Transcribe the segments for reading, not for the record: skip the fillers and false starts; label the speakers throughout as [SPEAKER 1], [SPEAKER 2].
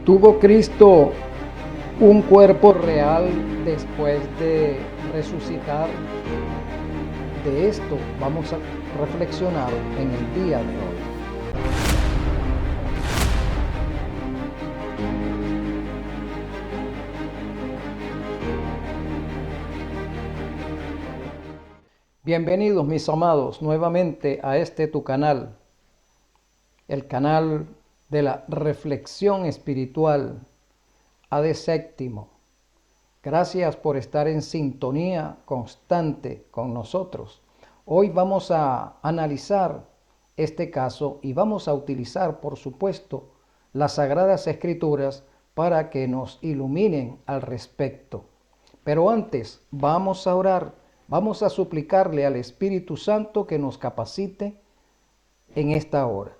[SPEAKER 1] ¿Tuvo Cristo un cuerpo real después de resucitar? De esto vamos a reflexionar en el día de hoy. Bienvenidos mis amados nuevamente a este tu canal, el canal de la reflexión espiritual AD Séptimo. Gracias por estar en sintonía constante con nosotros. Hoy vamos a analizar este caso y vamos a utilizar, por supuesto, las Sagradas Escrituras para que nos iluminen al respecto. Pero antes, vamos a orar, vamos a suplicarle al Espíritu Santo que nos capacite en esta hora.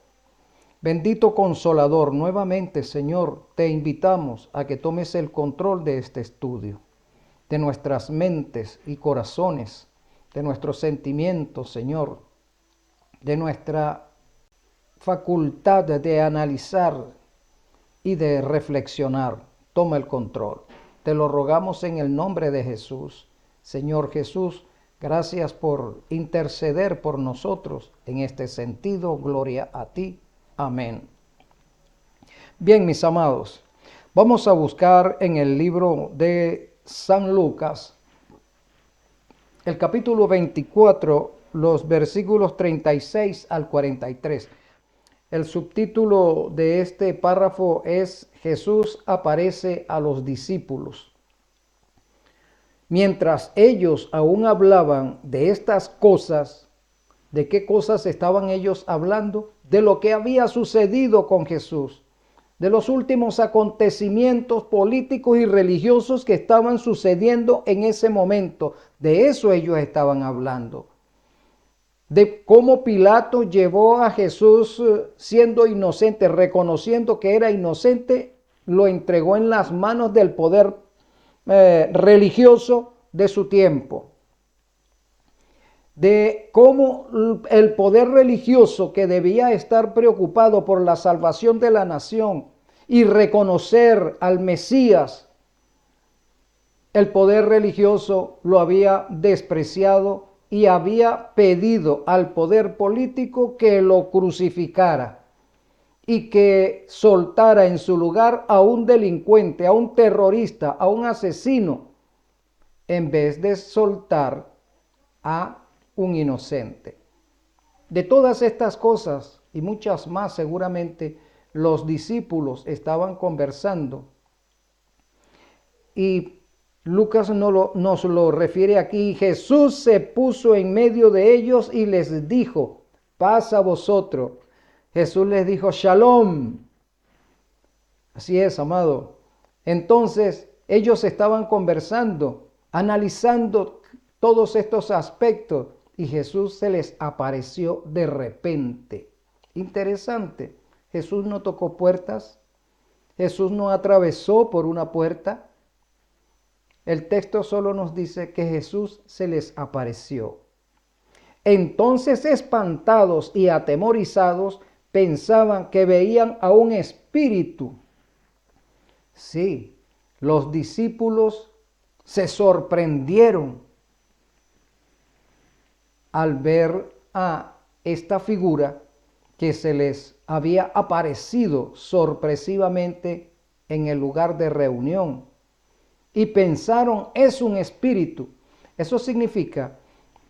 [SPEAKER 1] Bendito Consolador, nuevamente, Señor, te invitamos a que tomes el control de este estudio, de nuestras mentes y corazones, de nuestros sentimientos, Señor, de nuestra facultad de analizar y de reflexionar. Toma el control. Te lo rogamos en el nombre de Jesús. Señor Jesús, gracias por interceder por nosotros en este sentido. Gloria a ti. Amén. Bien, mis amados, vamos a buscar en el libro de San Lucas, el capítulo 24, los versículos 36 al 43. El subtítulo de este párrafo es Jesús aparece a los discípulos. Mientras ellos aún hablaban de estas cosas, ¿de qué cosas estaban ellos hablando? De lo que había sucedido con Jesús, de los últimos acontecimientos políticos y religiosos que estaban sucediendo en ese momento. De eso ellos estaban hablando. De cómo Pilato llevó a Jesús siendo inocente, reconociendo que era inocente, lo entregó en las manos del poder religioso de su tiempo. De cómo el poder religioso, que debía estar preocupado por la salvación de la nación y reconocer al Mesías, el poder religioso lo había despreciado y había pedido al poder político que lo crucificara y que soltara en su lugar a un delincuente, a un terrorista, a un asesino, en vez de soltar a un inocente. De todas estas cosas y muchas más, seguramente los discípulos estaban conversando, y Lucas nos lo refiere aquí. Jesús se puso en medio de ellos y les dijo: paz a vosotros. Jesús les dijo: Shalom. Así es, amado. Entonces ellos estaban conversando, analizando todos estos aspectos, y Jesús se les apareció de repente. Interesante. Jesús no tocó puertas. Jesús no atravesó por una puerta. El texto solo nos dice que Jesús se les apareció. Entonces, espantados y atemorizados, pensaban que veían a un espíritu. Sí, los discípulos se sorprendieron al ver a esta figura que se les había aparecido sorpresivamente en el lugar de reunión. Y pensaron: es un espíritu. Eso significa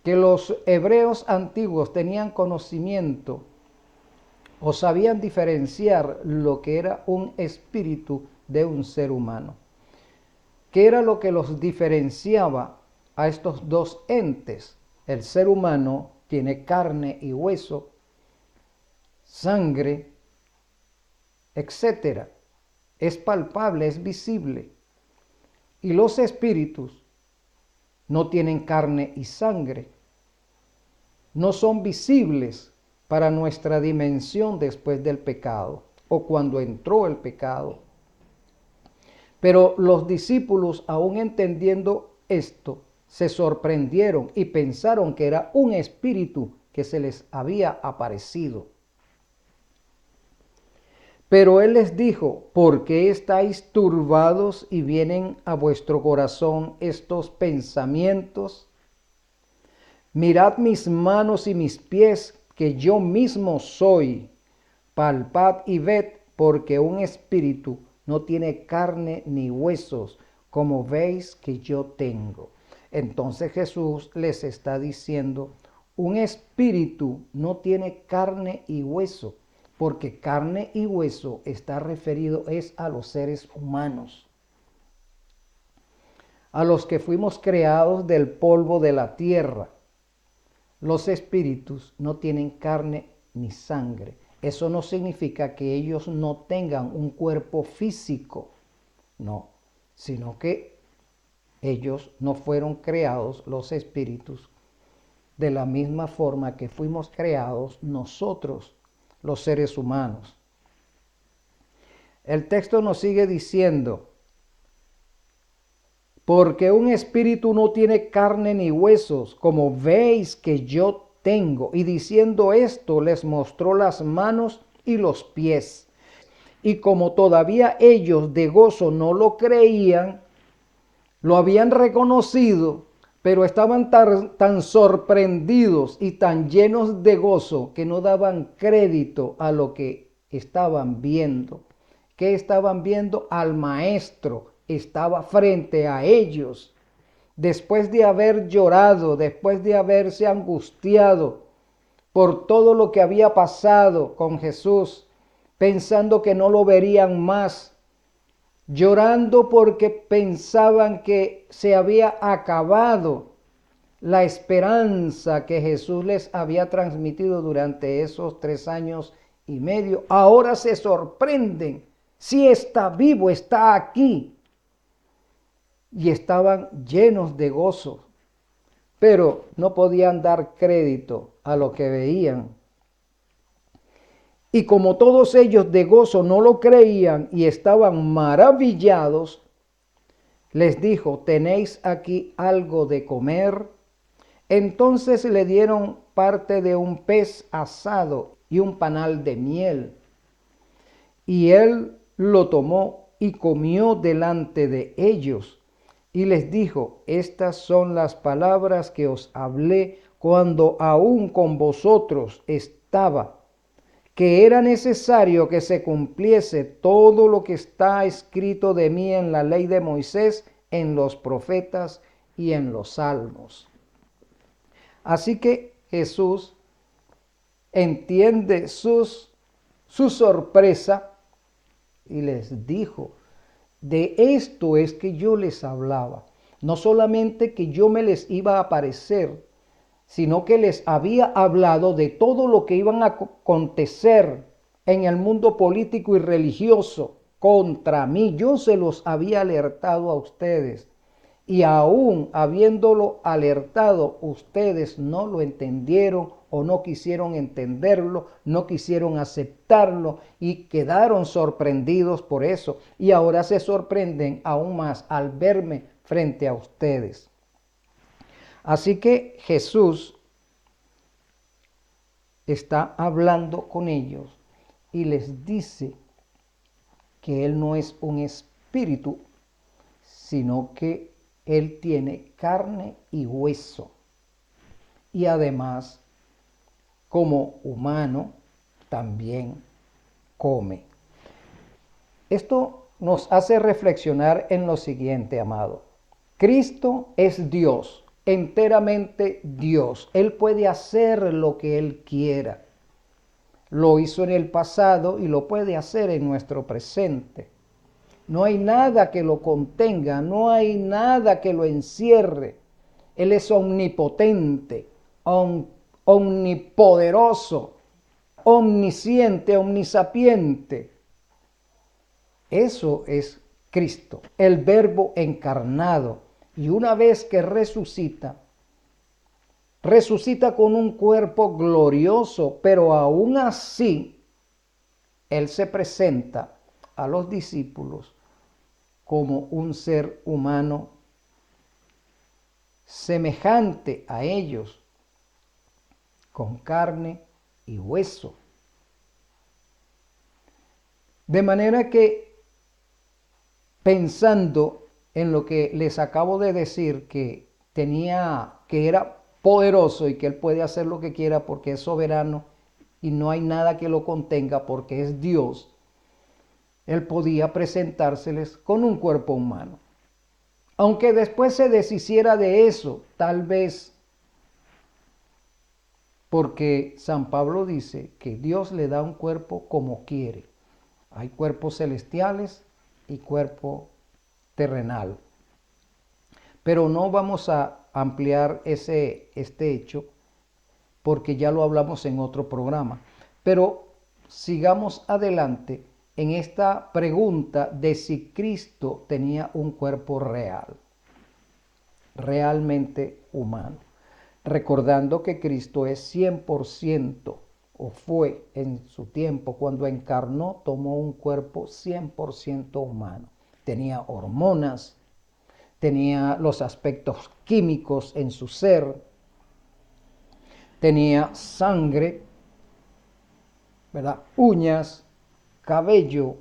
[SPEAKER 1] que los hebreos antiguos tenían conocimiento o sabían diferenciar lo que era un espíritu de un ser humano. ¿Qué era lo que los diferenciaba a estos dos entes? El ser humano tiene carne y hueso, sangre, etcétera. Es palpable, es visible. Y los espíritus no tienen carne y sangre. No son visibles para nuestra dimensión después del pecado o cuando entró el pecado. Pero los discípulos, aún entendiendo esto, se sorprendieron y pensaron que era un espíritu que se les había aparecido. Pero él les dijo: ¿por qué estáis turbados y vienen a vuestro corazón estos pensamientos? Mirad mis manos y mis pies, que yo mismo soy. Palpad y ved, porque un espíritu no tiene carne ni huesos, como veis que yo tengo. Entonces Jesús les está diciendo: un espíritu no tiene carne y hueso, porque carne y hueso está referido es a los seres humanos, a los que fuimos creados del polvo de la tierra. Los espíritus no tienen carne ni sangre. Eso no significa que ellos no tengan un cuerpo físico, no, sino que ellos no fueron creados, los espíritus, de la misma forma que fuimos creados nosotros, los seres humanos. El texto nos sigue diciendo: porque un espíritu no tiene carne ni huesos, como veis que yo tengo. Y diciendo esto, les mostró las manos y los pies. Y como todavía ellos de gozo no lo creían, lo habían reconocido, pero estaban tan sorprendidos y tan llenos de gozo que no daban crédito a lo que estaban viendo. ¿Qué estaban viendo? Al maestro. Estaba frente a ellos. Después de haber llorado, después de haberse angustiado por todo lo que había pasado con Jesús, pensando que no lo verían más, llorando porque pensaban que se había acabado la esperanza que Jesús les había transmitido durante esos 3 años y medio, ahora se sorprenden. Si está vivo, está aquí. Y estaban llenos de gozo, pero no podían dar crédito a lo que veían. Y como todos ellos de gozo no lo creían y estaban maravillados, les dijo: ¿tenéis aquí algo de comer? Entonces le dieron parte de un pez asado y un panal de miel. Y él lo tomó y comió delante de ellos. Y les dijo: estas son las palabras que os hablé cuando aún con vosotros estaba, que era necesario que se cumpliese todo lo que está escrito de mí en la ley de Moisés, en los profetas y en los salmos. Así que Jesús entiende su sorpresa y les dijo: de esto es que yo les hablaba. No solamente que yo me les iba a aparecer, sino que les había hablado de todo lo que iban a acontecer en el mundo político y religioso contra mí. Yo se los había alertado a ustedes. Y aún habiéndolo alertado, ustedes no lo entendieron o no quisieron entenderlo, no quisieron aceptarlo y quedaron sorprendidos por eso. Y ahora se sorprenden aún más al verme frente a ustedes. Así que Jesús está hablando con ellos y les dice que Él no es un espíritu, sino que Él tiene carne y hueso. Y además, como humano, también come. Esto nos hace reflexionar en lo siguiente, amado. Cristo es Dios, enteramente Dios. Él puede hacer lo que Él quiera. Lo hizo en el pasado y lo puede hacer en nuestro presente. No hay nada que lo contenga, no hay nada que lo encierre. Él es omnipotente, omnipoderoso, omnisciente, omnisapiente. Eso es Cristo, el Verbo encarnado. Y una vez que resucita con un cuerpo glorioso, pero aún así, Él se presenta a los discípulos como un ser humano semejante a ellos, con carne y hueso. De manera que, pensando en lo que les acabo de decir, que era poderoso y que Él puede hacer lo que quiera porque es soberano y no hay nada que lo contenga porque es Dios, Él podía presentárseles con un cuerpo humano. Aunque después se deshiciera de eso, tal vez porque San Pablo dice que Dios le da un cuerpo como quiere. Hay cuerpos celestiales y cuerpo terrenal. Pero no vamos a ampliar este hecho porque ya lo hablamos en otro programa. Pero sigamos adelante en esta pregunta de si Cristo tenía un cuerpo real, realmente humano. Recordando que Cristo es 100%, o fue en su tiempo, cuando encarnó, tomó un cuerpo 100% humano. Tenía hormonas, tenía los aspectos químicos en su ser, tenía sangre, ¿verdad? Uñas, cabello,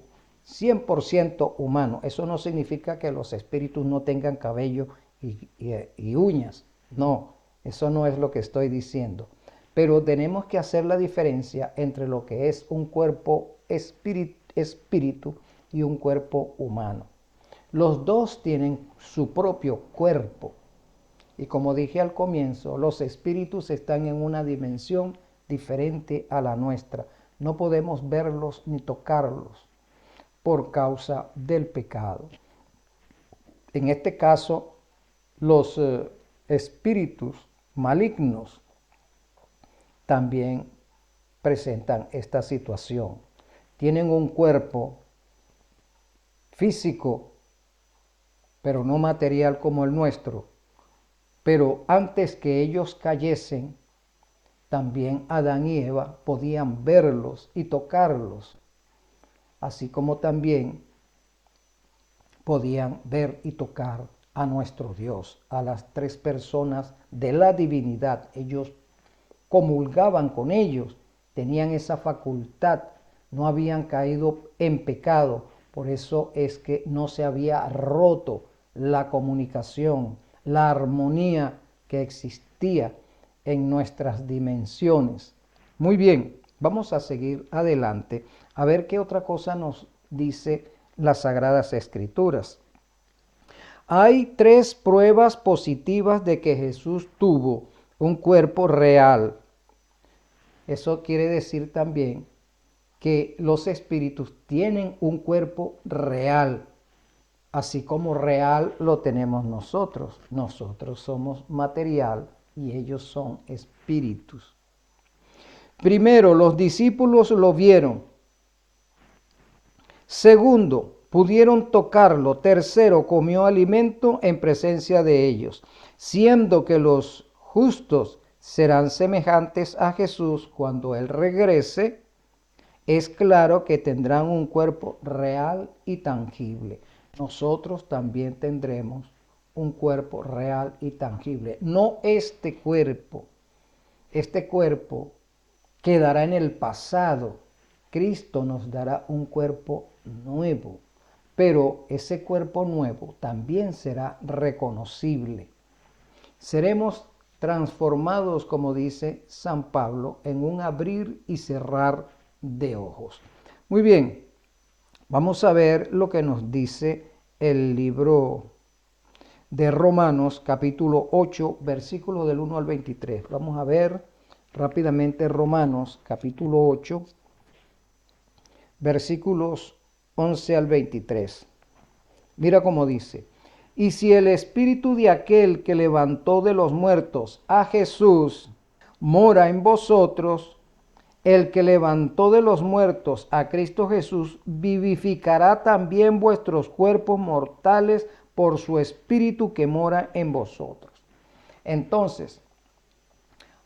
[SPEAKER 1] 100% humano. Eso no significa que los espíritus no tengan cabello y uñas. No, eso no es lo que estoy diciendo. Pero tenemos que hacer la diferencia entre lo que es un cuerpo espíritu y un cuerpo humano. Los dos tienen su propio cuerpo. Y como dije al comienzo, los espíritus están en una dimensión diferente a la nuestra. No podemos verlos ni tocarlos por causa del pecado. En este caso, los espíritus malignos también presentan esta situación. Tienen un cuerpo físico, pero no material como el nuestro. Pero antes que ellos cayesen, también Adán y Eva podían verlos y tocarlos, así como también podían ver y tocar a nuestro Dios, a las tres personas de la divinidad. Ellos comulgaban con ellos, tenían esa facultad, no habían caído en pecado, por eso es que no se había roto la comunicación, la armonía que existía en nuestras dimensiones. Muy bien, vamos a seguir adelante a ver qué otra cosa nos dice las Sagradas Escrituras. Hay tres pruebas positivas de que Jesús tuvo un cuerpo real. Eso quiere decir también que los espíritus tienen un cuerpo real, así como real lo tenemos nosotros. Nosotros somos material y ellos son espíritus. Primero, los discípulos lo vieron. Segundo, pudieron tocarlo. Tercero, comió alimento en presencia de ellos, siendo que los justos serán semejantes a Jesús cuando Él regrese. Es claro que tendrán un cuerpo real y tangible. Nosotros también tendremos un cuerpo real y tangible. No este cuerpo. Este cuerpo quedará en el pasado. Cristo nos dará un cuerpo nuevo, pero ese cuerpo nuevo también será reconocible. Seremos transformados, como dice San Pablo, en un abrir y cerrar de ojos. Muy bien, vamos a ver lo que nos dice el libro de Romanos, capítulo 8, versículos del 1 al 23. Vamos a ver rápidamente Romanos, capítulo 8, versículos 11 al 23. Mira cómo dice: y si el espíritu de aquel que levantó de los muertos a Jesús mora en vosotros, el que levantó de los muertos a Cristo Jesús vivificará también vuestros cuerpos mortales por su espíritu que mora en vosotros. Entonces,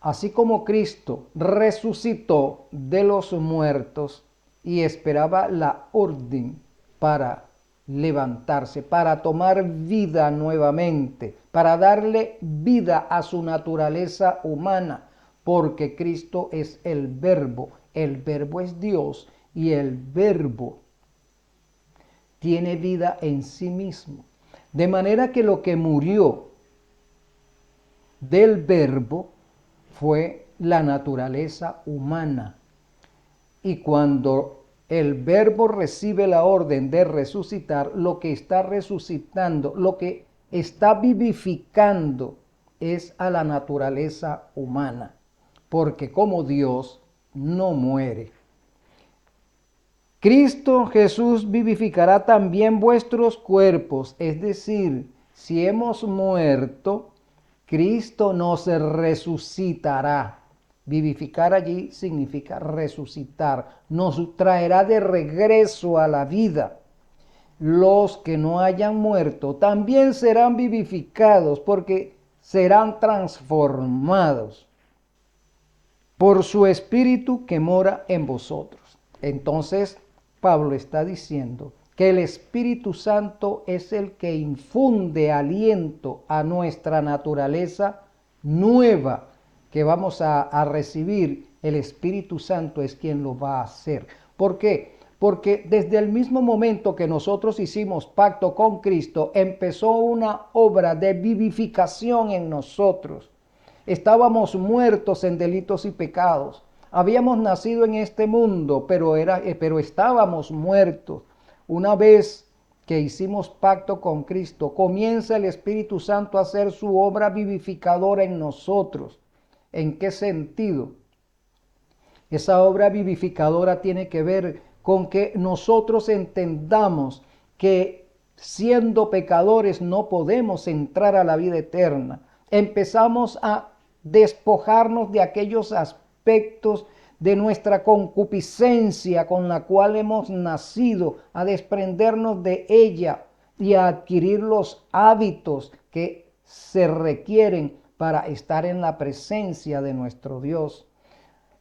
[SPEAKER 1] así como Cristo resucitó de los muertos y esperaba la orden para levantarse, para tomar vida nuevamente, para darle vida a su naturaleza humana, porque Cristo es el Verbo es Dios y el Verbo tiene vida en sí mismo. De manera que lo que murió del Verbo fue la naturaleza humana. Y cuando el Verbo recibe la orden de resucitar, lo que está resucitando, lo que está vivificando es a la naturaleza humana. Porque como Dios no muere. Cristo Jesús vivificará también vuestros cuerpos, es decir, si hemos muerto, Cristo nos resucitará. Vivificar allí significa resucitar, nos traerá de regreso a la vida. Los que no hayan muerto también serán vivificados porque serán transformados por su espíritu que mora en vosotros. Entonces, Pablo está diciendo que el Espíritu Santo es el que infunde aliento a nuestra naturaleza nueva que vamos a recibir. El Espíritu Santo es quien lo va a hacer. ¿Por qué? Porque desde el mismo momento que nosotros hicimos pacto con Cristo, empezó una obra de vivificación en nosotros. Estábamos muertos en delitos y pecados. Habíamos nacido en este mundo, pero estábamos muertos. Una vez que hicimos pacto con Cristo, comienza el Espíritu Santo a hacer su obra vivificadora en nosotros. ¿En qué sentido? Esa obra vivificadora tiene que ver con que nosotros entendamos que siendo pecadores no podemos entrar a la vida eterna. Empezamos a despojarnos de aquellos aspectos de nuestra concupiscencia con la cual hemos nacido, a desprendernos de ella y a adquirir los hábitos que se requieren para estar en la presencia de nuestro Dios.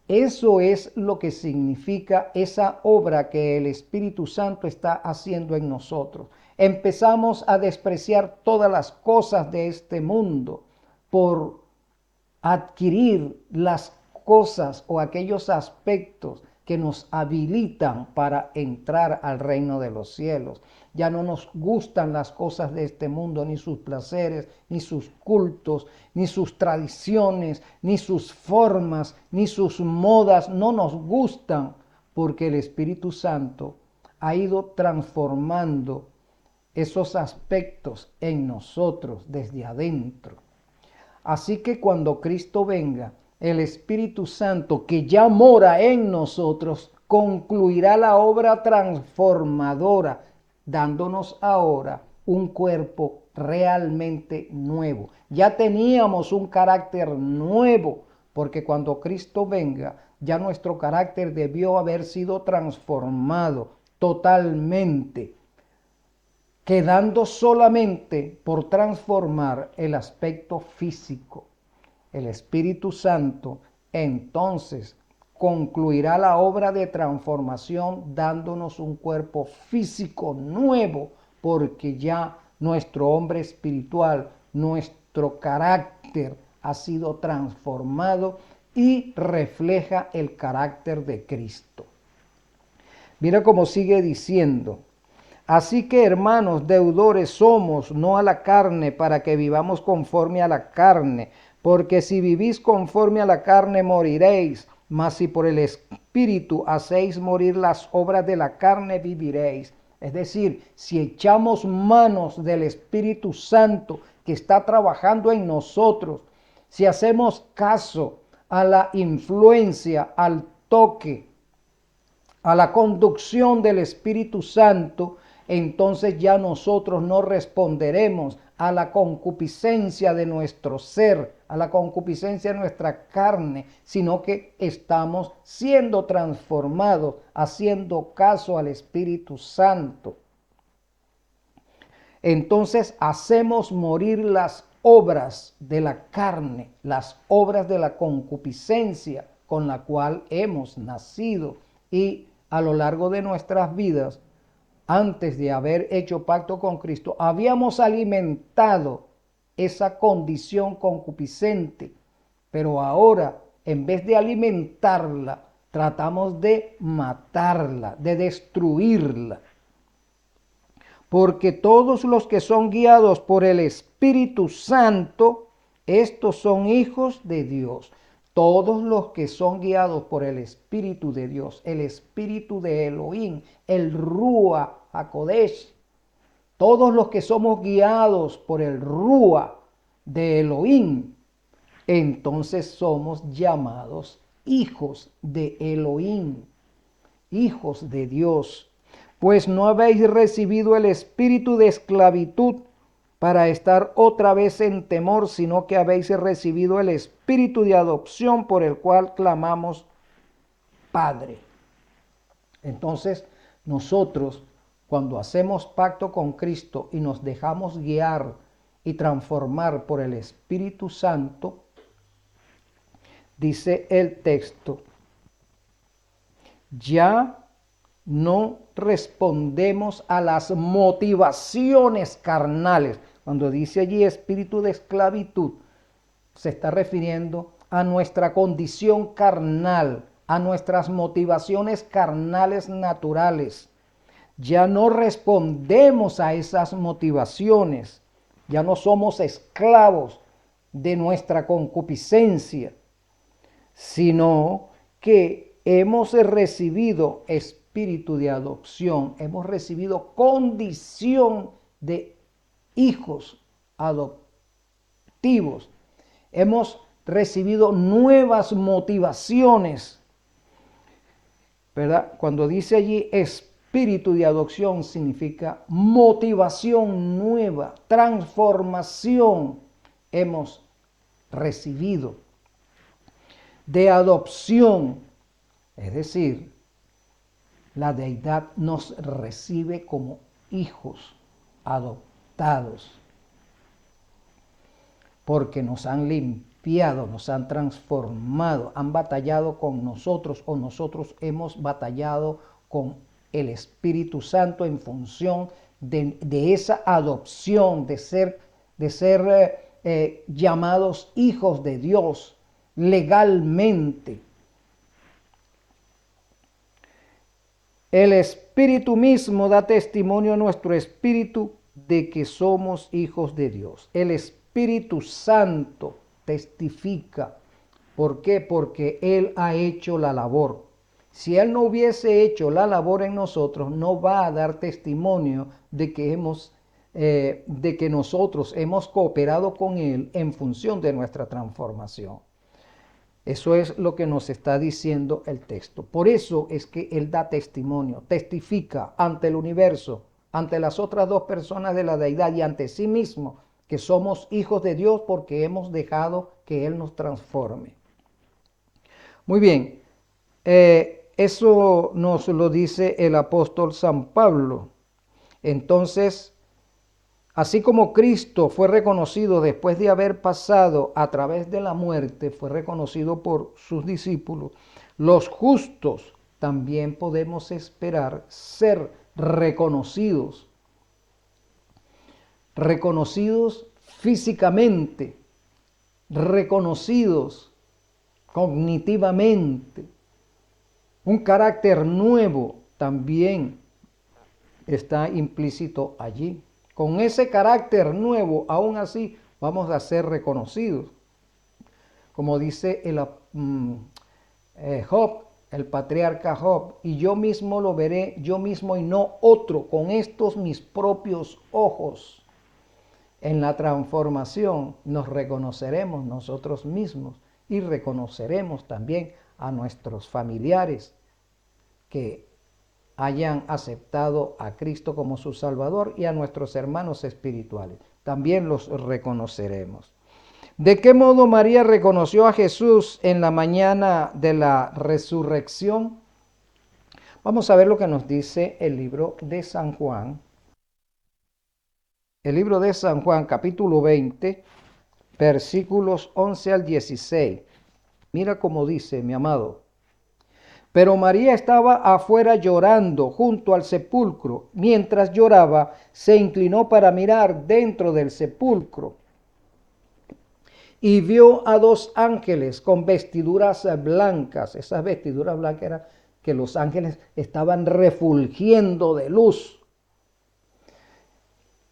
[SPEAKER 1] Eso es lo que significa esa obra que el Espíritu Santo está haciendo en nosotros. Empezamos a despreciar todas las cosas de este mundo por adquirir las cosas o aquellos aspectos que nos habilitan para entrar al reino de los cielos. Ya no nos gustan las cosas de este mundo, ni sus placeres, ni sus cultos, ni sus tradiciones, ni sus formas, ni sus modas. No nos gustan porque el Espíritu Santo ha ido transformando esos aspectos en nosotros desde adentro. Así que cuando Cristo venga, el Espíritu Santo que ya mora en nosotros concluirá la obra transformadora, dándonos ahora un cuerpo realmente nuevo. Ya teníamos un carácter nuevo, porque cuando Cristo venga, ya nuestro carácter debió haber sido transformado totalmente, quedando solamente por transformar el aspecto físico. El Espíritu Santo entonces concluirá la obra de transformación dándonos un cuerpo físico nuevo, porque ya nuestro hombre espiritual, nuestro carácter ha sido transformado y refleja el carácter de Cristo. Mira cómo sigue diciendo: así que, hermanos, deudores somos, no a la carne, para que vivamos conforme a la carne. Porque si vivís conforme a la carne, moriréis. Mas si por el Espíritu hacéis morir las obras de la carne, viviréis. Es decir, si echamos manos del Espíritu Santo que está trabajando en nosotros, si hacemos caso a la influencia, al toque, a la conducción del Espíritu Santo, entonces ya nosotros no responderemos a la concupiscencia de nuestro ser, a la concupiscencia de nuestra carne, sino que estamos siendo transformados, haciendo caso al Espíritu Santo. Entonces hacemos morir las obras de la carne, las obras de la concupiscencia con la cual hemos nacido, y a lo largo de nuestras vidas, antes de haber hecho pacto con Cristo, habíamos alimentado esa condición concupiscente, pero ahora, en vez de alimentarla, tratamos de matarla, de destruirla. porque todos los que son guiados por el Espíritu Santo, estos son hijos de Dios. Todos los que son guiados por el Espíritu de Dios, el Espíritu de Elohim, el Ruach HaKodesh, todos los que somos guiados por el Ruach de Elohim, entonces somos llamados hijos de Elohim, hijos de Dios. Pues no habéis recibido el espíritu de esclavitud para estar otra vez en temor, sino que habéis recibido el espíritu de adopción por el cual clamamos Padre. Entonces, nosotros, cuando hacemos pacto con Cristo y nos dejamos guiar y transformar por el Espíritu Santo, dice el texto, ya no respondemos a las motivaciones carnales. Cuando dice allí espíritu de esclavitud, se está refiriendo a nuestra condición carnal, a nuestras motivaciones carnales naturales. Ya no respondemos a esas motivaciones, ya no somos esclavos de nuestra concupiscencia, sino que hemos recibido espíritu de adopción, hemos recibido condición de hijos adoptivos, hemos recibido nuevas motivaciones, ¿verdad? Cuando dice allí espíritu de adopción significa motivación nueva, transformación hemos recibido de adopción, es decir, la deidad nos recibe como hijos adoptados, porque nos han limpiado, nos han transformado, han batallado con nosotros o nosotros hemos batallado con el Espíritu Santo en función de esa adopción, de ser llamados hijos de Dios legalmente. El Espíritu mismo da testimonio a nuestro espíritu de que somos hijos de Dios. El Espíritu Santo testifica. ¿Por qué? Porque Él ha hecho la labor. Si Él no hubiese hecho la labor en nosotros, no va a dar testimonio de que nosotros hemos cooperado con Él en función de nuestra transformación. Eso es lo que nos está diciendo el texto. Por eso es que Él da testimonio, testifica ante el universo, ante las otras dos personas de la deidad y ante sí mismo, que somos hijos de Dios porque hemos dejado que Él nos transforme. Muy bien, eso nos lo dice el apóstol San Pablo. Entonces, así como Cristo fue reconocido después de haber pasado a través de la muerte, fue reconocido por sus discípulos, los justos también podemos esperar ser reconocidos físicamente, reconocidos cognitivamente. Un carácter nuevo también está implícito allí. Con ese carácter nuevo, aún así, vamos a ser reconocidos. Como dice Job, el patriarca Job, y yo mismo lo veré, yo mismo y no otro, con estos mis propios ojos. En la transformación nos reconoceremos nosotros mismos y reconoceremos también a nuestros familiares que hayan aceptado a Cristo como su Salvador y a nuestros hermanos espirituales. También los reconoceremos. ¿De qué modo María reconoció a Jesús en la mañana de la resurrección? Vamos a ver lo que nos dice el libro de San Juan. El libro de San Juan, capítulo 20, versículos 11 al 16. Mira cómo dice, mi amado. Pero María estaba afuera llorando junto al sepulcro. Mientras lloraba, se inclinó para mirar dentro del sepulcro. Y vio a dos ángeles con vestiduras blancas. Esas vestiduras blancas eran que los ángeles estaban refulgiendo de luz.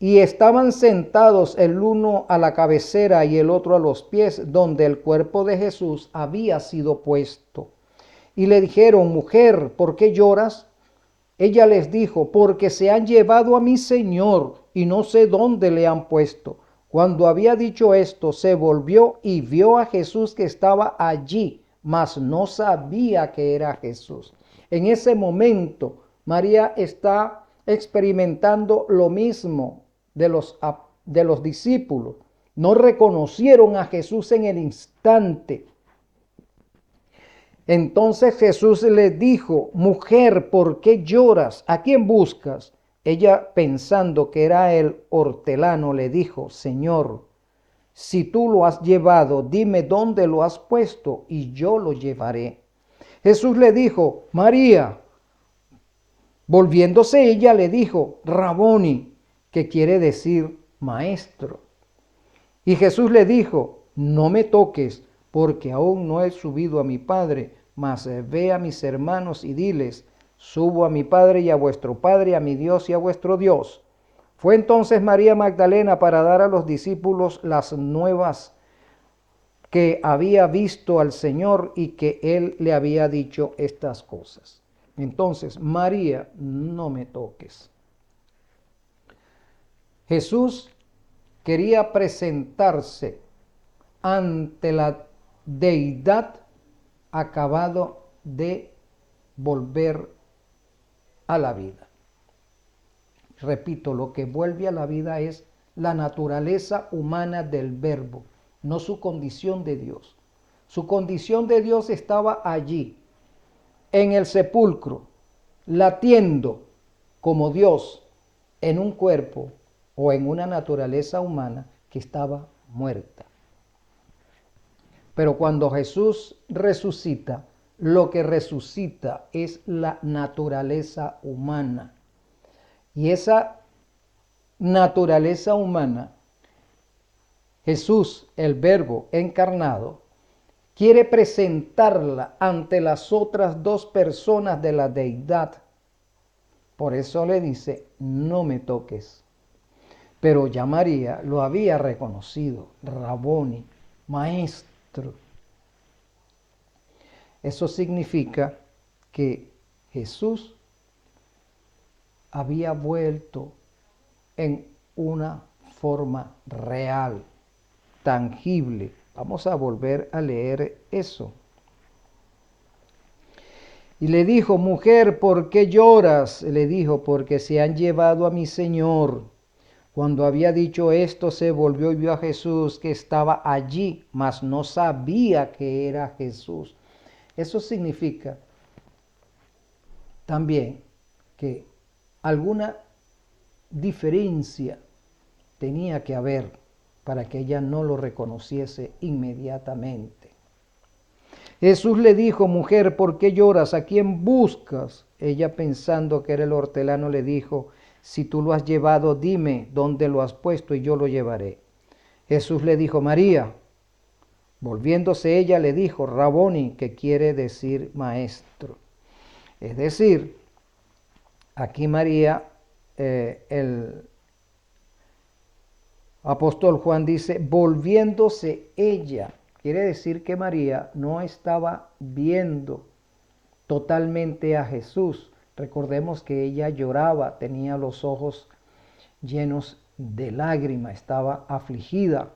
[SPEAKER 1] y estaban sentados el uno a la cabecera y el otro a los pies, donde el cuerpo de Jesús había sido puesto. Y le dijeron: mujer, ¿por qué lloras? Ella les dijo: porque se han llevado a mi Señor y no sé dónde le han puesto. Cuando había dicho esto, se volvió y vio a Jesús que estaba allí, mas no sabía que era Jesús. En ese momento, María está experimentando lo mismo de los discípulos. No reconocieron a Jesús en el instante. Entonces Jesús le dijo: mujer, ¿por qué lloras? ¿A quién buscas? Ella, pensando que era el hortelano, le dijo: Señor, si tú lo has llevado, dime dónde lo has puesto y yo lo llevaré. Jesús le dijo: María. Volviéndose ella le dijo: Raboni, que quiere decir maestro. Y Jesús le dijo: no me toques, porque aún no he subido a mi Padre, mas ve a mis hermanos y diles: subo a mi Padre y a vuestro Padre, a mi Dios y a vuestro Dios. Fue entonces María Magdalena para dar a los discípulos las nuevas que había visto al Señor y que Él le había dicho estas cosas. Entonces, María, no me toques. Jesús quería presentarse ante la deidad acabado de volver a la vida. Repito, lo que vuelve a la vida es la naturaleza humana del Verbo, no su condición de Dios. Su condición de Dios estaba allí, en el sepulcro, latiendo como Dios en un cuerpo o en una naturaleza humana que estaba muerta. Pero cuando Jesús resucita, lo que resucita es la naturaleza humana. Y esa naturaleza humana, Jesús, el Verbo encarnado, quiere presentarla ante las otras dos personas de la deidad. Por eso le dice: no me toques. Pero ya María lo había reconocido: Raboni, maestro. Eso significa que Jesús había vuelto en una forma real, tangible. Vamos a volver a leer eso. Y le dijo: mujer, ¿por qué lloras? Le dijo: porque se han llevado a mi Señor. Cuando había dicho esto, se volvió y vio a Jesús que estaba allí, mas no sabía que era Jesús. Eso significa también que alguna diferencia tenía que haber para que ella no lo reconociese inmediatamente. Jesús le dijo: mujer, ¿por qué lloras? ¿A quién buscas? Ella, pensando que era el hortelano, le dijo: si tú lo has llevado, dime dónde lo has puesto y yo lo llevaré. Jesús le dijo: María. Volviéndose ella le dijo: Raboni, que quiere decir maestro. Es decir, aquí María, el apóstol Juan dice: volviéndose ella. Quiere decir que María no estaba viendo totalmente a Jesús. Recordemos que ella lloraba, tenía los ojos llenos de lágrimas, estaba afligida,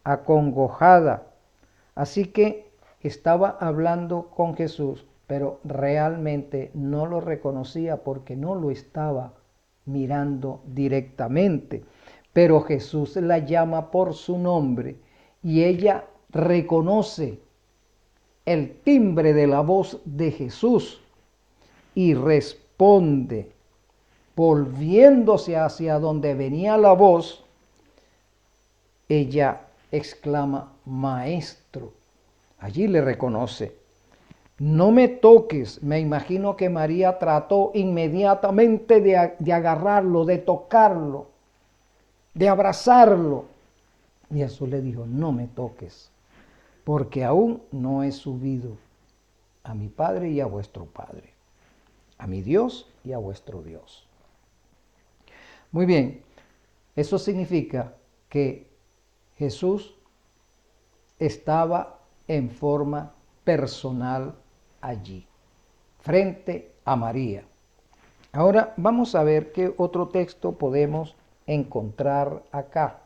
[SPEAKER 1] acongojada. Así que estaba hablando con Jesús, pero realmente no lo reconocía porque no lo estaba mirando directamente. Pero Jesús la llama por su nombre y ella reconoce el timbre de la voz de Jesús y responde, volviéndose hacia donde venía la voz. Ella exclama: maestro. Allí le reconoce. No me toques. Me imagino que María trató inmediatamente de agarrarlo, de tocarlo, de abrazarlo. Y Jesús le dijo: no me toques, porque aún no he subido a mi Padre y a vuestro Padre, a mi Dios y a vuestro Dios. Muy bien, Eso significa que Jesús estaba en forma personal allí, frente a María. Ahora vamos a ver qué otro texto podemos encontrar acá.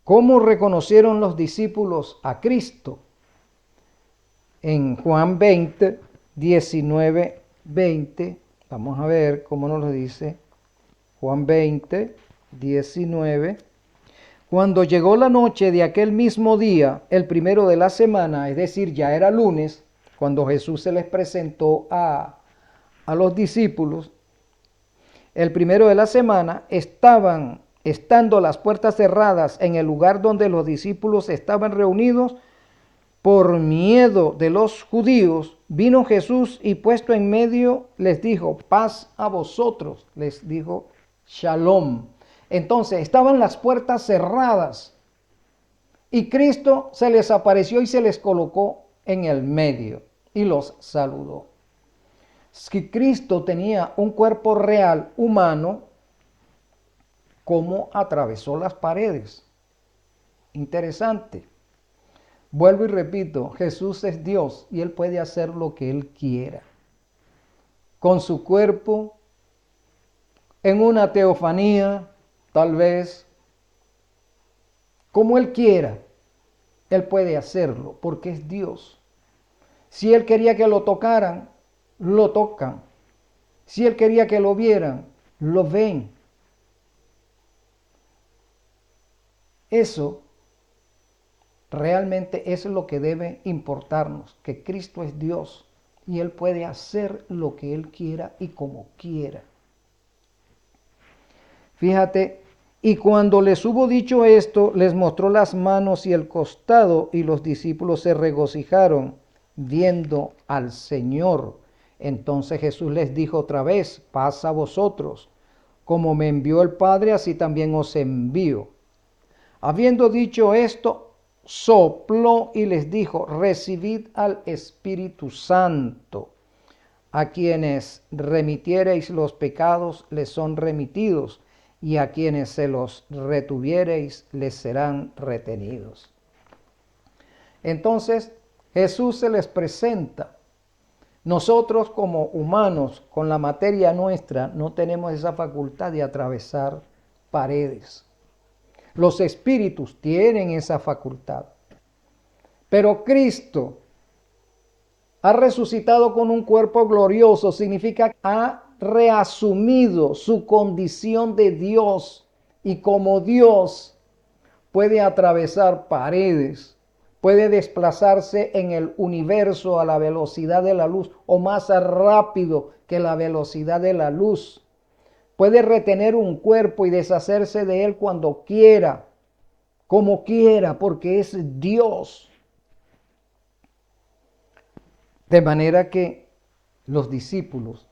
[SPEAKER 1] ¿Cómo reconocieron los discípulos a Cristo? En Juan 20, 19, 20, vamos a ver cómo nos lo dice. Juan 20, 19. Cuando llegó la noche de aquel mismo día, el primero de la semana, es decir, ya era lunes, cuando Jesús se les presentó a los discípulos, el primero de la semana, estando las puertas cerradas en el lugar donde los discípulos estaban reunidos, por miedo de los judíos, vino Jesús y puesto en medio les dijo, paz a vosotros, les dijo shalom. Entonces estaban las puertas cerradas y Cristo se les apareció y se les colocó en el medio y los saludó. Si Cristo tenía un cuerpo real humano, ¿cómo atravesó las paredes? Interesante. Vuelvo y repito, Jesús es Dios y Él puede hacer lo que Él quiera. Con su cuerpo, en una teofanía, tal vez, como Él quiera, Él puede hacerlo porque es Dios. Si Él quería que lo tocaran, lo tocan. Si Él quería que lo vieran, lo ven. Eso realmente es lo que debe importarnos, que Cristo es Dios y Él puede hacer lo que Él quiera y como quiera. Fíjate, y cuando les hubo dicho esto, les mostró las manos y el costado, y los discípulos se regocijaron viendo al Señor. Entonces Jesús les dijo otra vez, paz a vosotros, como me envió el Padre, así también os envío. Habiendo dicho esto, sopló y les dijo, recibid al Espíritu Santo. A quienes remitiereis los pecados les son remitidos, y a quienes se los retuviereis les serán retenidos. Entonces Jesús se les presenta. Nosotros como humanos, con la materia nuestra, no tenemos esa facultad de atravesar paredes. Los espíritus tienen esa facultad. Pero Cristo ha resucitado con un cuerpo glorioso, significa que ha reasumido su condición de Dios y como Dios puede atravesar paredes, puede desplazarse en el universo a la velocidad de la luz o más rápido que la velocidad de la luz. Puede retener un cuerpo y deshacerse de él cuando quiera, como quiera, porque es Dios. De manera que los discípulos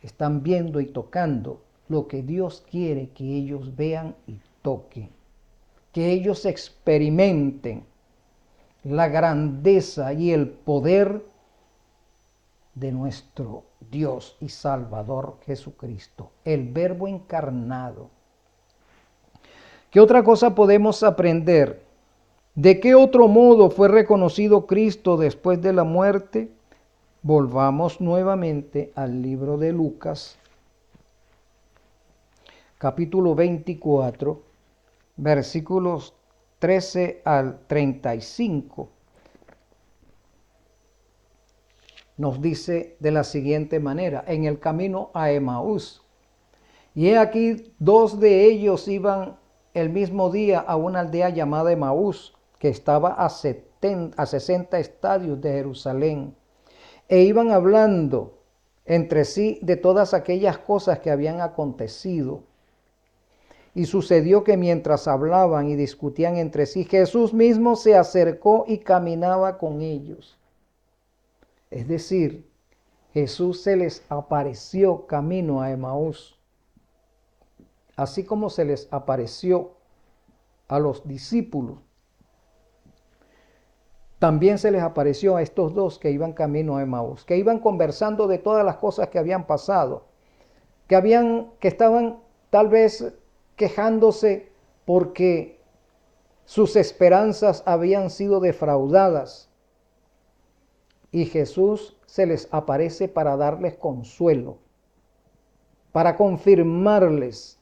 [SPEAKER 1] están viendo y tocando lo que Dios quiere que ellos vean y toquen. Que ellos experimenten la grandeza y el poder de nuestro Dios y Salvador Jesucristo, el Verbo encarnado. ¿Qué otra cosa podemos aprender? ¿De qué otro modo fue reconocido Cristo después de la muerte? Volvamos nuevamente al libro de Lucas, capítulo 24, versículos 13 al 35. Nos dice de la siguiente manera, en el camino a Emaús. Y he aquí, dos de ellos iban el mismo día a una aldea llamada Emaús, que estaba a 60 estadios de Jerusalén. E iban hablando entre sí de todas aquellas cosas que habían acontecido. Y sucedió que mientras hablaban y discutían entre sí, Jesús mismo se acercó y caminaba con ellos. Es decir, Jesús se les apareció camino a Emaús, así como se les apareció a los discípulos. También se les apareció a estos dos que iban camino a Emaús, que iban conversando de todas las cosas que habían pasado, que estaban tal vez quejándose porque sus esperanzas habían sido defraudadas. Y Jesús se les aparece para darles consuelo, para confirmarles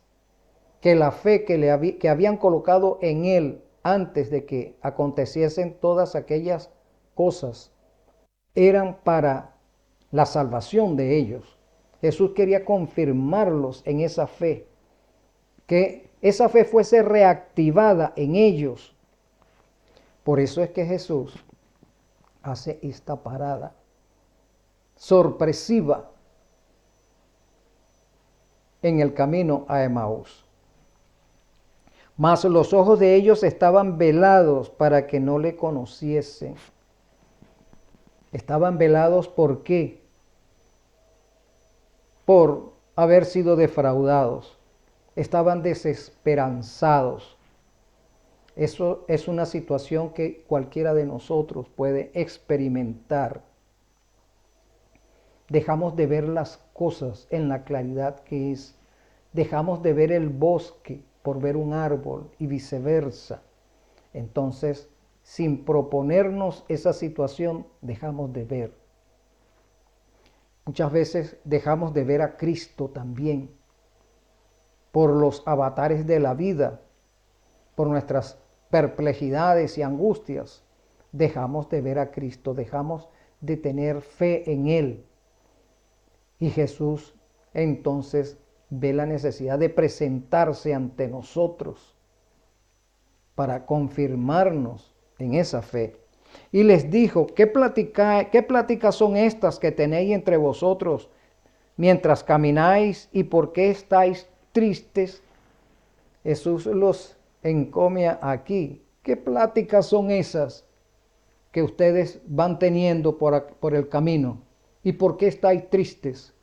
[SPEAKER 1] que la fe que habían colocado en Él antes de que aconteciesen todas aquellas cosas eran para la salvación de ellos. Jesús quería confirmarlos en esa fe, que esa fe fuese reactivada en ellos. Por eso es que Jesús hace esta parada sorpresiva en el camino a Emaús. Mas los ojos de ellos estaban velados para que no le conociesen. Estaban velados, ¿por qué? Por haber sido defraudados. Estaban desesperanzados. Eso es una situación que cualquiera de nosotros puede experimentar. Dejamos de ver las cosas en la claridad que es. Dejamos de ver el bosque por ver un árbol y viceversa. Entonces, sin proponernos esa situación, dejamos de ver. Muchas veces dejamos de ver a Cristo también por los avatares de la vida, por nuestras perplejidades y angustias. Dejamos de ver a Cristo, dejamos de tener fe en Él. Y Jesús entonces ve la necesidad de presentarse ante nosotros para confirmarnos en esa fe. Y les dijo, ¿qué pláticas son estas que tenéis entre vosotros mientras camináis y por qué estáis tristes? Jesús los encomia aquí. ¿Qué pláticas son esas que ustedes van teniendo por el camino? ¿Y por qué estáis tristes?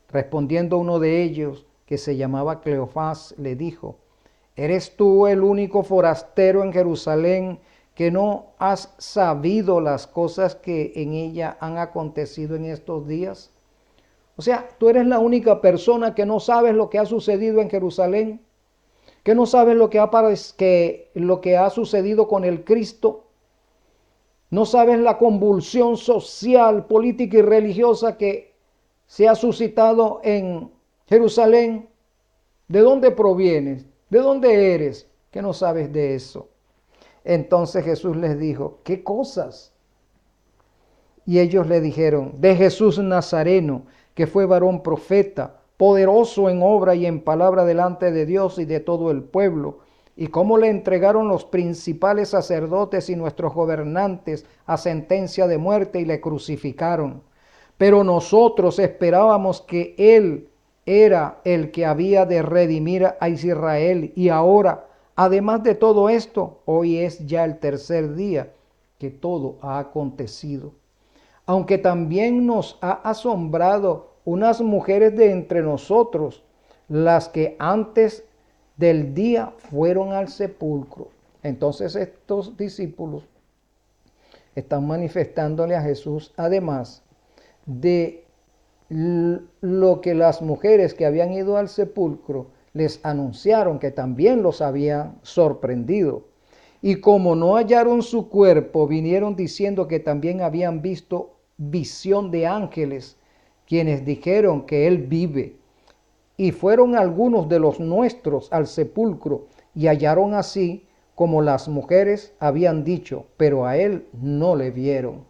[SPEAKER 1] Respondiendo uno de ellos, que se llamaba Cleofás, le dijo, ¿eres tú el único forastero en Jerusalén que no has sabido las cosas que en ella han acontecido en estos días? O sea, tú eres la única persona que no sabes lo que ha sucedido en Jerusalén, que no sabes lo que ha sucedido con el Cristo. No sabes la convulsión social, política y religiosa que se ha suscitado en Jerusalén. ¿De dónde provienes? ¿De dónde eres? Que no sabes de eso. Entonces Jesús les dijo, ¿qué cosas? Y ellos le dijeron, de Jesús Nazareno, que fue varón profeta, poderoso en obra y en palabra delante de Dios y de todo el pueblo, y cómo le entregaron los principales sacerdotes y nuestros gobernantes a sentencia de muerte y le crucificaron. Pero nosotros esperábamos que Él era el que había de redimir a Israel, y ahora, además de todo esto, hoy es ya el tercer día que todo ha acontecido. Aunque también nos ha asombrado unas mujeres de entre nosotros, las que antes del día fueron al sepulcro. Entonces estos discípulos están manifestándole a Jesús, además de lo que las mujeres que habían ido al sepulcro les anunciaron, que también los habían sorprendido. Y como no hallaron su cuerpo, vinieron diciendo que también habían visto visión de ángeles, quienes dijeron que Él vive. Y fueron algunos de los nuestros al sepulcro y hallaron así como las mujeres habían dicho, pero a Él no le vieron.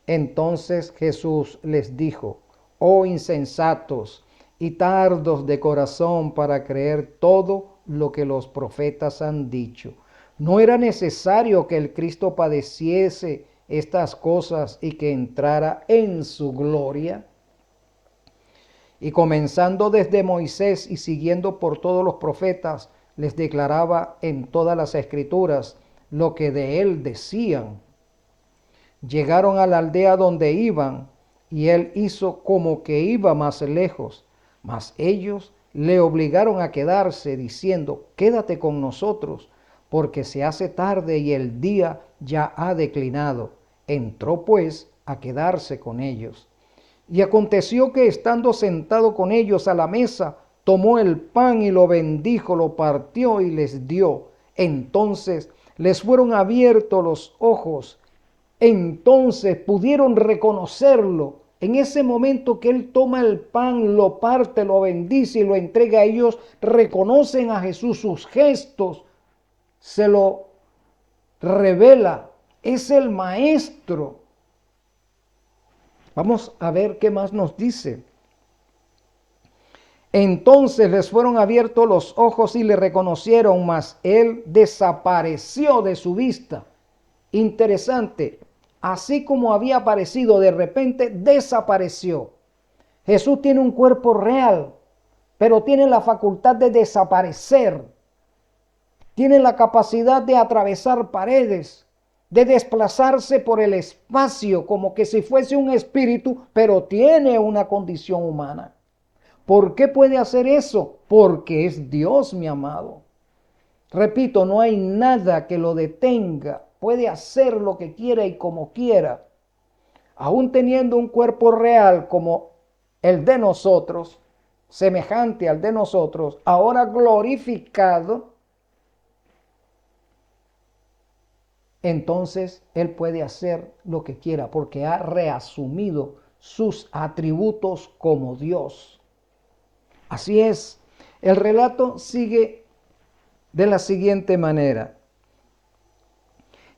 [SPEAKER 1] Entonces Jesús les dijo, oh insensatos y tardos de corazón para creer todo lo que los profetas han dicho. ¿No era necesario que el Cristo padeciese estas cosas y que entrara en su gloria? Y comenzando desde Moisés y siguiendo por todos los profetas, les declaraba en todas las escrituras lo que de él decían. Llegaron a la aldea donde iban, y él hizo como que iba más lejos, mas ellos le obligaron a quedarse, diciendo, quédate con nosotros, porque se hace tarde y el día ya ha declinado. Entró pues a quedarse con ellos. Y aconteció que estando sentado con ellos a la mesa, tomó el pan y lo bendijo, lo partió y les dio. Entonces les fueron abiertos los ojos. Entonces pudieron reconocerlo. En ese momento que él toma el pan, lo parte, lo bendice y lo entrega a ellos, reconocen a Jesús, sus gestos se lo revela. Es el maestro. Vamos a ver qué más nos dice. Entonces les fueron abiertos los ojos y le reconocieron, mas él desapareció de su vista. Interesante, así como había aparecido, de repente desapareció. Jesús tiene un cuerpo real, pero tiene la facultad de desaparecer. Tiene la capacidad de atravesar paredes, de desplazarse por el espacio como que si fuese un espíritu, pero tiene una condición humana. ¿Por qué puede hacer eso? Porque es Dios, mi amado. Repito, no hay nada que lo detenga. Puede hacer lo que quiera y como quiera. Aún teniendo un cuerpo real como el de nosotros, semejante al de nosotros, ahora glorificado, entonces Él puede hacer lo que quiera porque ha reasumido sus atributos como Dios. Así es, el relato sigue de la siguiente manera.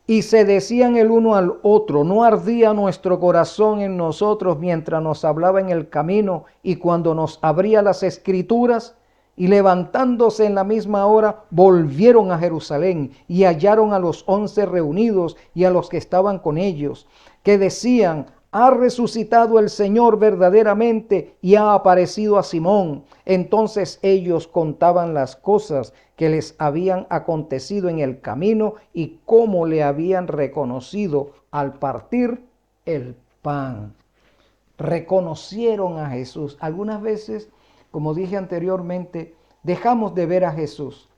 [SPEAKER 1] Y se decían el uno al otro, ¿no ardía nuestro corazón en nosotros mientras nos hablaba en el camino y cuando nos abría las escrituras? Y levantándose en la misma hora, volvieron a Jerusalén y hallaron a los 11 reunidos y a los que estaban con ellos, que decían: ha resucitado el Señor verdaderamente y ha aparecido a Simón. Entonces ellos contaban las cosas que les habían acontecido en el camino y cómo le habían reconocido al partir el pan. Reconocieron a Jesús. Algunas veces, como dije anteriormente, dejamos de ver a Jesús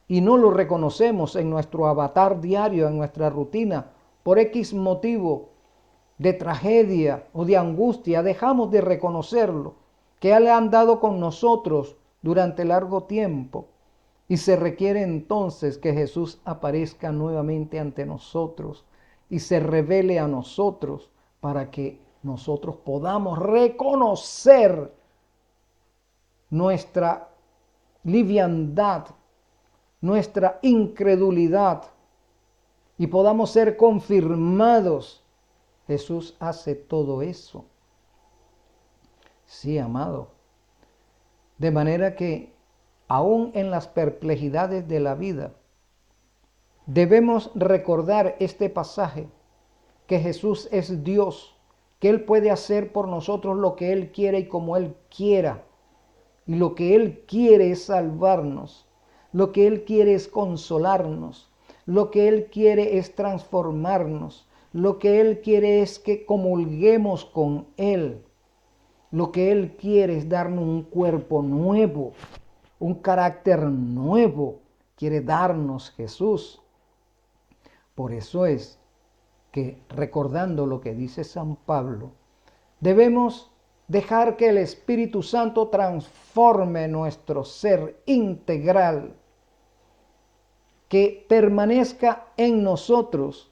[SPEAKER 1] y no lo reconocemos en nuestro avatar diario, en nuestra rutina, por X motivo de tragedia o de angustia, dejamos de reconocerlo, que Él ha andado con nosotros durante largo tiempo. Y se requiere entonces que Jesús aparezca nuevamente ante nosotros y se revele a nosotros para que nosotros podamos reconocer nuestra liviandad, nuestra incredulidad y podamos ser confirmados. Jesús hace todo eso. Sí, amado. De manera que aún en las perplejidades de la vida, debemos recordar este pasaje, que Jesús es Dios, que Él puede hacer por nosotros lo que Él quiere y como Él quiera. Y lo que Él quiere es salvarnos, lo que Él quiere es consolarnos, lo que Él quiere es transformarnos, lo que Él quiere es que comulguemos con Él. Lo que Él quiere es darnos un cuerpo nuevo, un carácter nuevo. Quiere darnos Jesús. Por eso es que, recordando lo que dice San Pablo, debemos dejar que el Espíritu Santo transforme nuestro ser integral, que permanezca en nosotros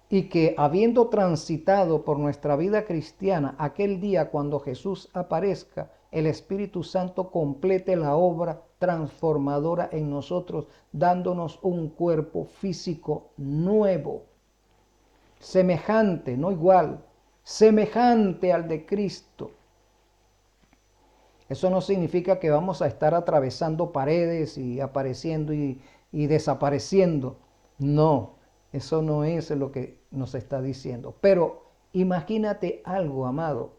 [SPEAKER 1] y que, habiendo transitado por nuestra vida cristiana, aquel día cuando Jesús aparezca, el Espíritu Santo complete la obra transformadora en nosotros, dándonos un cuerpo físico nuevo, semejante, no igual, semejante al de Cristo. Eso no significa que vamos a estar atravesando paredes y apareciendo y desapareciendo. No, eso no es lo que nos está diciendo. Pero imagínate algo, amado.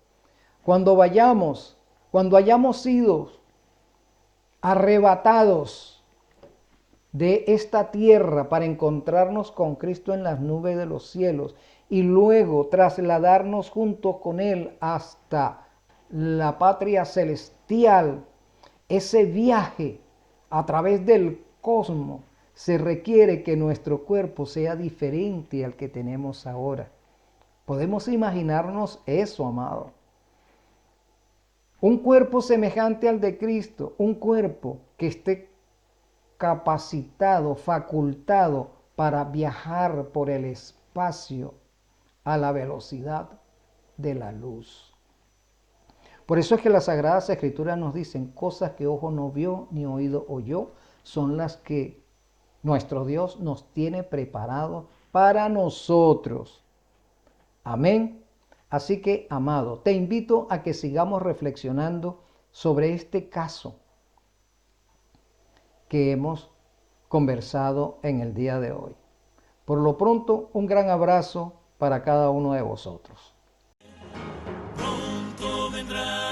[SPEAKER 1] Cuando hayamos sido arrebatados de esta tierra para encontrarnos con Cristo en las nubes de los cielos y luego trasladarnos junto con Él hasta la patria celestial, ese viaje a través del cosmos, se requiere que nuestro cuerpo sea diferente al que tenemos ahora. Podemos imaginarnos eso, amado. Un cuerpo semejante al de Cristo, un cuerpo que esté capacitado, facultado para viajar por el espacio a la velocidad de la luz. Por eso es que las Sagradas Escrituras nos dicen cosas que ojo no vio ni oído oyó, son las que nuestro Dios nos tiene preparado para nosotros. Amén. Así que, amado, te invito a que sigamos reflexionando sobre este caso que hemos conversado en el día de hoy. Por lo pronto, un gran abrazo para cada uno de vosotros.
[SPEAKER 2] Pronto vendrá